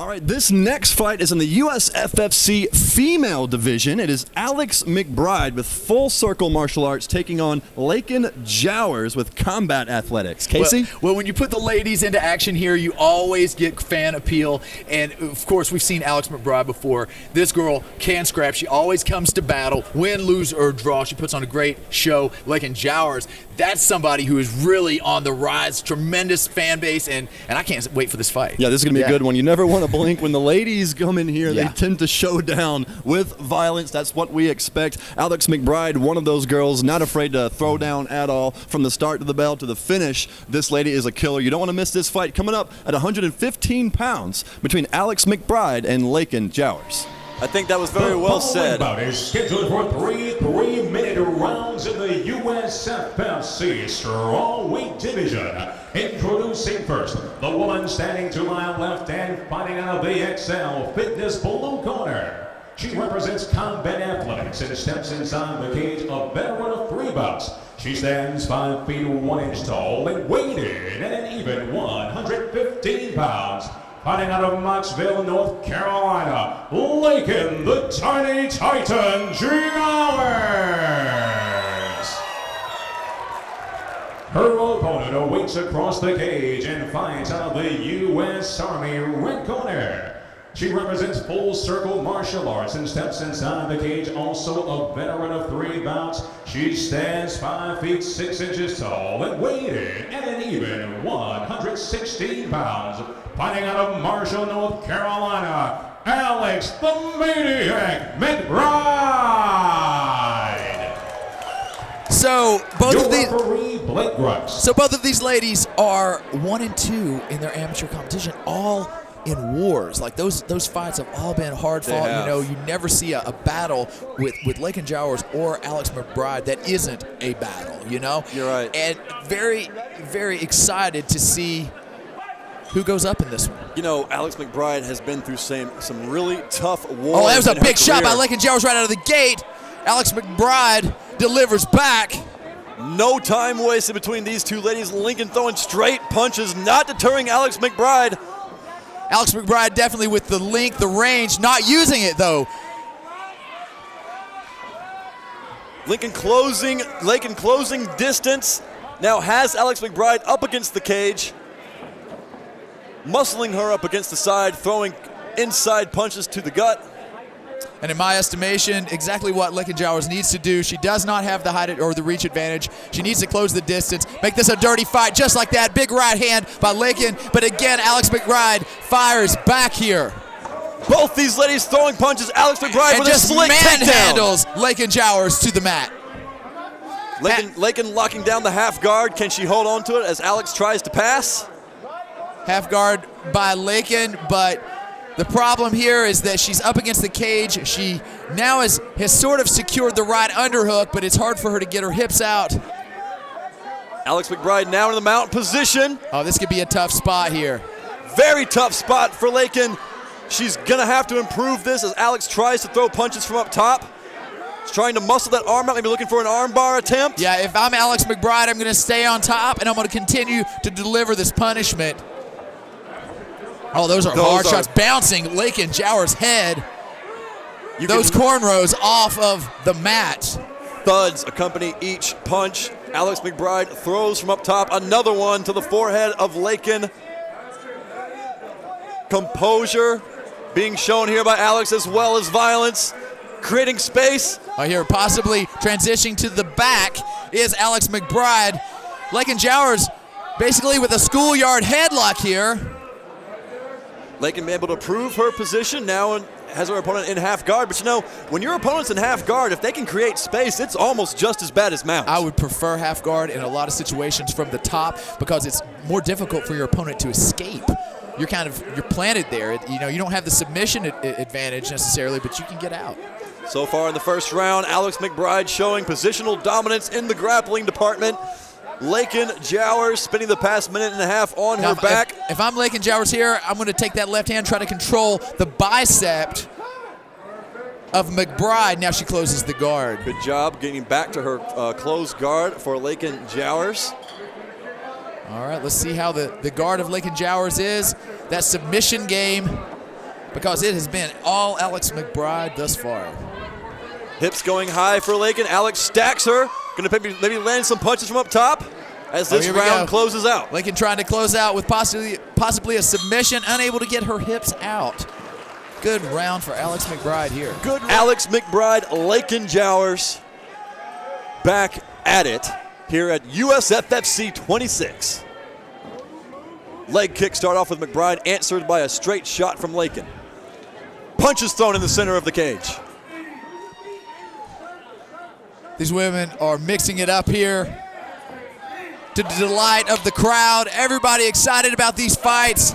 All right, this next fight is in the USFFC female division. It is Alex McBride with Full Circle Martial Arts taking on Lakin Jowers with Combat Athletics. Casey? Well, when you put the ladies into action here, you always get fan appeal. And, of course, we've seen Alex McBride before. This girl can scrap. She always comes to battle, win, lose, or draw. She puts on a great show. Lakin Jowers, that's somebody who is really on the rise. Tremendous fan base, and I can't wait for this fight. Yeah, this is going to be a good one. You never want to blink. When the ladies come in here, they tend to show down with violence. That's what we expect. Alex McBride, one of those girls, not afraid to throw down at all. From the start to the bell to the finish, this lady is a killer. You don't want to miss this fight coming up at 115 pounds between Alex McBride and Lakin Jowers. I think that was very well said. The bout is scheduled for three 3-minute rounds in the USFFC strawweight division. Introducing first, the woman standing to my left and fighting out of the XL Fitness blue corner. She represents Combat Athletics and steps inside the cage, a veteran of 3 bouts. She stands 5 feet 1 inch tall and weighted at an even 115 pounds. Fighting out of Knoxville, North Carolina, Lakin, the Tiny Titan Jowers. Her opponent awaits across the cage and fights out of the U.S. Army red corner. She represents Full Circle Martial Arts and steps inside the cage, also a veteran of 3 bouts. She stands 5 feet 6 inches tall and weighted at an even 116 pounds. Fighting out of Marshall, North Carolina, Alex the Maniac McBride. So both of these ladies are 1 and 2 in their amateur competition, all in wars. Like those fights have all been hard fought. You know, you never see a battle with Lakin Jowers or Alex McBride that isn't a battle, you know? You're right. And very, very excited to see who goes up in this one. You know, Alex McBride has been through some really tough wars. Oh, that was a big shot by Lakin Jowers right out of the gate. Alex McBride delivers back. No time wasted between these two ladies. Lincoln throwing straight punches, not deterring Alex McBride. Alex McBride definitely with the length, the range, not using it though. Lakin closing distance. Now has Alex McBride up against the cage. Muscling her up against the side, throwing inside punches to the gut. And in my estimation, exactly what Lakin Jowers needs to do. She does not have the height or the reach advantage. She needs to close the distance, make this a dirty fight just like that. Big right hand by Lakin, but again, Alex McBride fires back here. Both these ladies throwing punches. Alex McBride with a slick takedown. And just manhandles Lakin Jowers to the mat. Lakin locking down the half guard. Can she hold on to it as Alex tries to pass? Half guard by Lakin, but the problem here is that she's up against the cage. She now has sort of secured the right underhook, but it's hard for her to get her hips out. Alex McBride now in the mount position. Oh, this could be a tough spot here. Very tough spot for Lakin. She's gonna have to improve this as Alex tries to throw punches from up top. She's trying to muscle that arm out, maybe looking for an armbar attempt. Yeah, if I'm Alex McBride, I'm gonna stay on top and I'm gonna continue to deliver this punishment. Oh, those are hard shots, bouncing Lakin Jowers' head. Those cornrows off of the mat. Thuds accompany each punch. Alex McBride throws from up top, another one to the forehead of Lakin. Composure being shown here by Alex, as well as violence, creating space. Oh, here possibly transitioning to the back is Alex McBride. Lakin Jowers basically with a schoolyard headlock here. Lakin been able to prove her position now and has her opponent in half guard. But you know, when your opponent's in half guard, if they can create space, it's almost just as bad as mount. I would prefer half guard in a lot of situations from the top because it's more difficult for your opponent to escape. You're planted there. You know, you don't have the submission advantage necessarily, but you can get out. So far in the first round, Alex McBride showing positional dominance in the grappling department. Lakin Jowers spending the past minute and a half on her back. If I'm Lakin Jowers here, I'm going to take that left hand, try to control the bicep of McBride. Now she closes the guard. Good job getting back to her closed guard for Lakin Jowers. All right, let's see how the guard of Lakin Jowers is. That submission game because it has been all Alex McBride thus far. Hips going high for Lakin. Alex stacks her. Going to maybe land some punches from up top as this round closes out. Lakin trying to close out with possibly a submission, unable to get her hips out. Good round for Alex McBride here. Good Alex McBride, Lakin Jowers back at it here at USFFC26. Leg kick start off with McBride, answered by a straight shot from Lakin. Punches thrown in the center of the cage. These women are mixing it up here to the delight of the crowd. Everybody excited about these fights.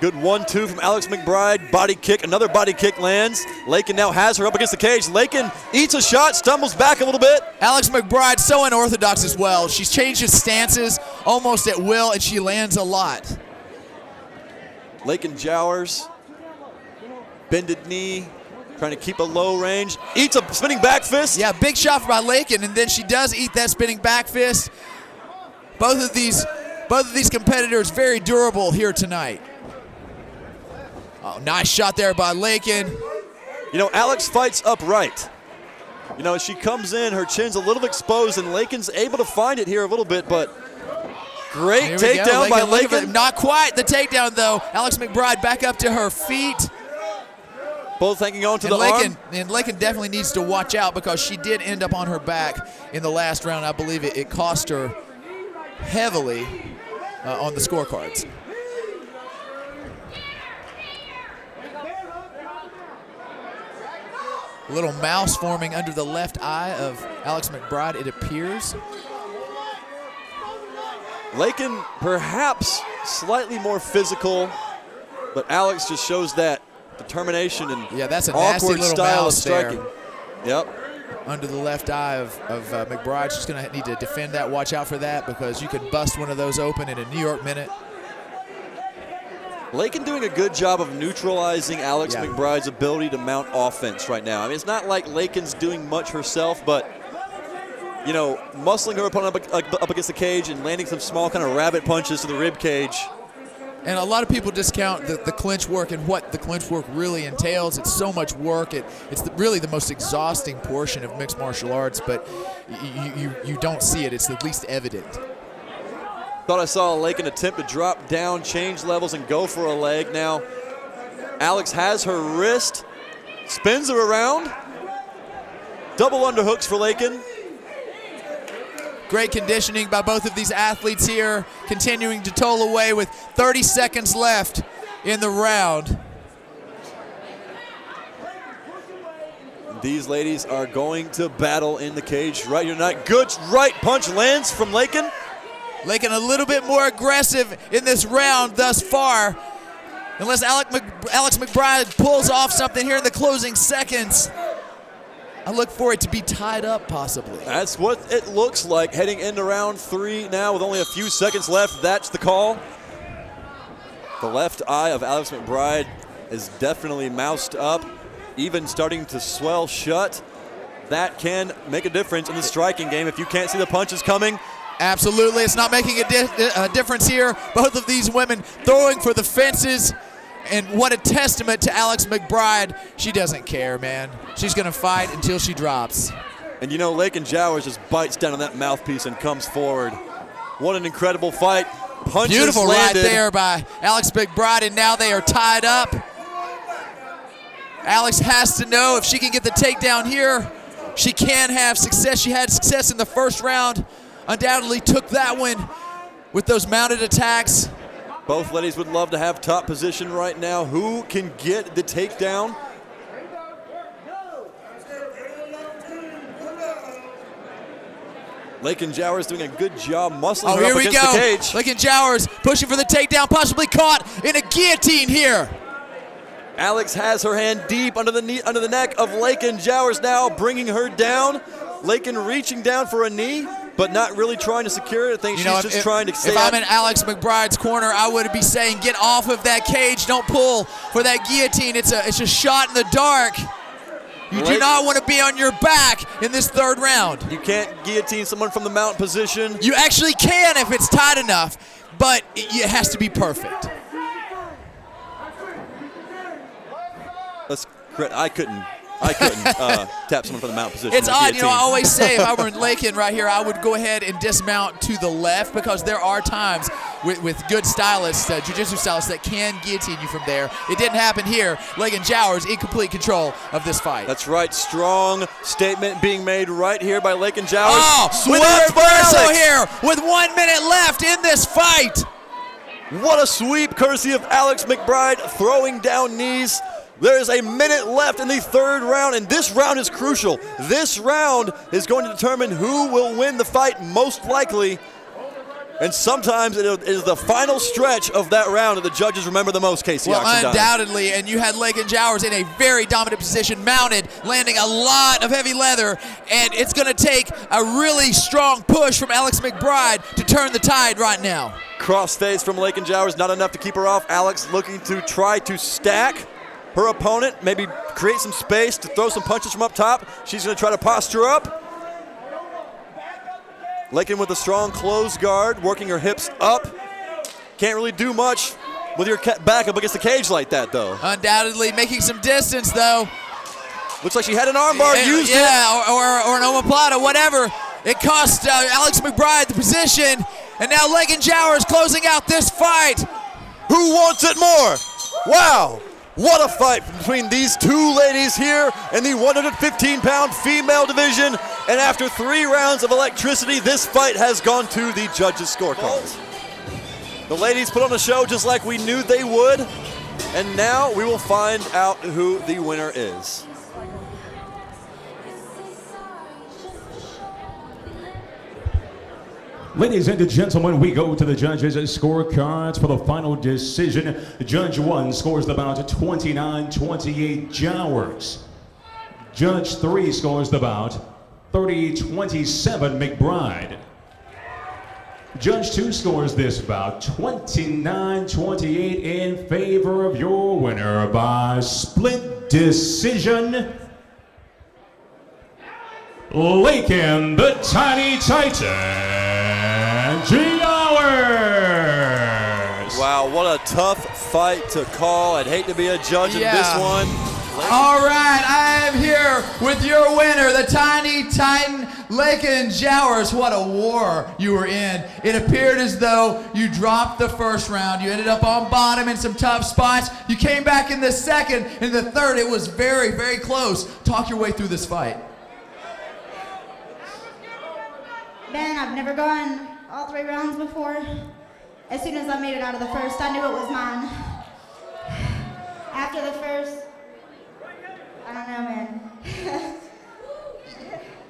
Good 1-2 from Alex McBride. Body kick, another body kick lands. Lakin now has her up against the cage. Lakin eats a shot, stumbles back a little bit. Alex McBride, so unorthodox as well. She's changed his stances almost at will, and she lands a lot. Lakin Jowers, bended knee, trying to keep a low range. Eats a spinning back fist. Yeah, big shot by Lakin, and then she does eat that spinning back fist. Both of these competitors very durable here tonight. Oh, nice shot there by Lakin. You know, Alex fights upright. You know, she comes in, her chin's a little exposed, and Lakin's able to find it here a little bit, but great takedown by Lakin. Not quite the takedown, though. Alex McBride back up to her feet. Both hanging on to the arm. And Lakin definitely needs to watch out because she did end up on her back in the last round. I believe it cost her heavily on the scorecards. A little mouse forming under the left eye of Alex McBride, it appears. Lakin perhaps slightly more physical, but Alex just shows that determination and that's a nasty awkward little style of mouse striking. There. Yep. Under the left eye of McBride. She's going to need to defend that. Watch out for that because you could bust one of those open in a New York minute. Lakin doing a good job of neutralizing Alex McBride's ability to mount offense right now. I mean, it's not like Lakin's doing much herself, but, you know, muscling her opponent up against the cage and landing some small kind of rabbit punches to the rib cage. And a lot of people discount the clinch work and what the clinch work really entails. It's so much work. It's really the most exhausting portion of mixed martial arts, but you don't see it. It's the least evident. Thought I saw Lakin attempt to drop down, change levels, and go for a leg. Now, Alex has her wrist, spins her around. Double underhooks for Lakin. Great conditioning by both of these athletes here, continuing to toll away with 30 seconds left in the round. These ladies are going to battle in the cage right here tonight. Good right punch lands from Lakin. Lakin a little bit more aggressive in this round thus far. Unless Alex McBride pulls off something here in the closing seconds, I look for it to be tied up possibly. That's what it looks like heading into round 3 now with only a few seconds left. That's the call. The left eye of Alex McBride is definitely moused up, even starting to swell shut. That can make a difference in the striking game if you can't see the punches coming. Absolutely, it's not making a difference here. Both of these women throwing for the fences, and what a testament to Alex McBride. She doesn't care, man. She's gonna fight until she drops. And you know, Lakin Jowers just bites down on that mouthpiece and comes forward. What an incredible fight. Punches beautiful landed. Right there by Alex McBride, and now they are tied up. Alex has to know if she can get the takedown here, she can have success. She had success in the first round. Undoubtedly took that one with those mounted attacks. Both ladies would love to have top position right now. Who can get the takedown? Lakin Jowers doing a good job muscling her up against the cage. Lakin Jowers pushing for the takedown, possibly caught in a guillotine here. Alex has her hand deep under the neck of Lakin Jowers now, bringing her down. Lakin reaching down for a knee, but not really trying to secure it. I think she's just trying to stay If I'm in Alex McBride's corner, I would be saying, get off of that cage. Don't pull for that guillotine. It's a shot in the dark. You do not want to be on your back in this third round. You can't guillotine someone from the mount position. You actually can if it's tight enough, but it has to be perfect. I couldn't tap someone from the mount position. It's in a odd, guillotine. I always say if I were in Lakin right here, I would go ahead and dismount to the left because there are times with good stylists, jiu-jitsu stylists, that can guillotine you from there. It didn't happen here. Lakin Jowers in complete control of this fight. That's right. Strong statement being made right here by Lakin Jowers. Oh, with a reversal here with 1 minute left in this fight. What a sweep, courtesy of Alex McBride, throwing down knees. There is a minute left in the third round, and this round is crucial. This round is going to determine who will win the fight most likely. And sometimes it is the final stretch of that round that the judges remember the most, Casey Well, Oxendine. undoubtedly, and you had Lakin Jowers in a very dominant position, mounted, landing a lot of heavy leather, and it's going to take a really strong push from Alex McBride to turn the tide right now. Cross face from Lakin Jowers, not enough to keep her off. Alex looking to try to stack her opponent, maybe create some space to throw some punches from up top. She's going to try to posture up. Lakin with a strong closed guard, working her hips up. Can't really do much with your back up against the cage like that, though. Undoubtedly making some distance, though. Looks like she had an armbar, used it. Yeah, or an omoplata, whatever. It cost Alex McBride the position, and now Lakin Jowers closing out this fight. Who wants it more? Wow. What a fight between these two ladies here in the 115-pound female division. And after 3 rounds of electricity, this fight has gone to the judges' scorecards. The ladies put on a show just like we knew they would. And now we will find out who the winner is. Ladies and gentlemen, we go to the judges' scorecards for the final decision. Judge 1 scores the bout 29-28 Jowers. Judge 3 scores the bout 30-27 McBride. Judge 2 scores this bout 29-28 in favor of your winner by split decision, Lakin the Tiny Titan Jowers. Wow, what a tough fight to call. I'd hate to be a judge in this one. All right, I am here with your winner, the Tiny Titan, Lakin Jowers. What a war you were in. It appeared as though you dropped the first round. You ended up on bottom in some tough spots. You came back in the second. In the third, it was very, very close. Talk your way through this fight. Ben, I've never gone all 3 rounds before. As soon as I made it out of the first, I knew it was mine. After the first, I don't know, man.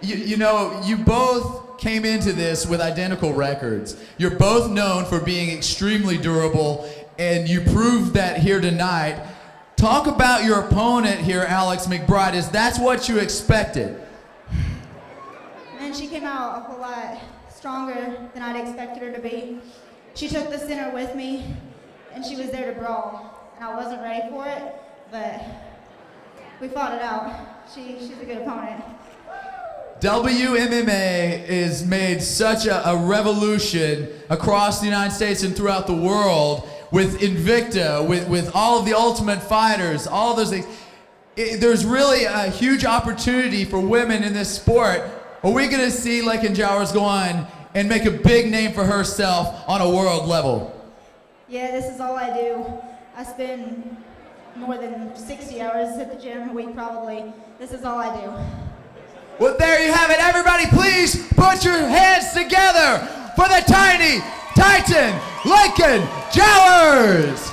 You know, you both came into this with identical records. You're both known for being extremely durable, and you proved that here tonight. Talk about your opponent here, Alex McBride. Is that's what you expected? And she came out a whole lot stronger than I'd expected her to be. She took the center with me, and she was there to brawl. And I wasn't ready for it, but we fought it out. She's a good opponent. WMMA has made such a revolution across the United States and throughout the world with Invicta, with all of the Ultimate Fighters, all those things. There's really a huge opportunity for women in this sport. Are we going to see Lakin Jowers go on and make a big name for herself on a world level? Yeah, this is all I do. I spend more than 60 hours at the gym a week probably. This is all I do. Well, there you have it. Everybody, please put your hands together for the Tiny Titan Lakin Jowers.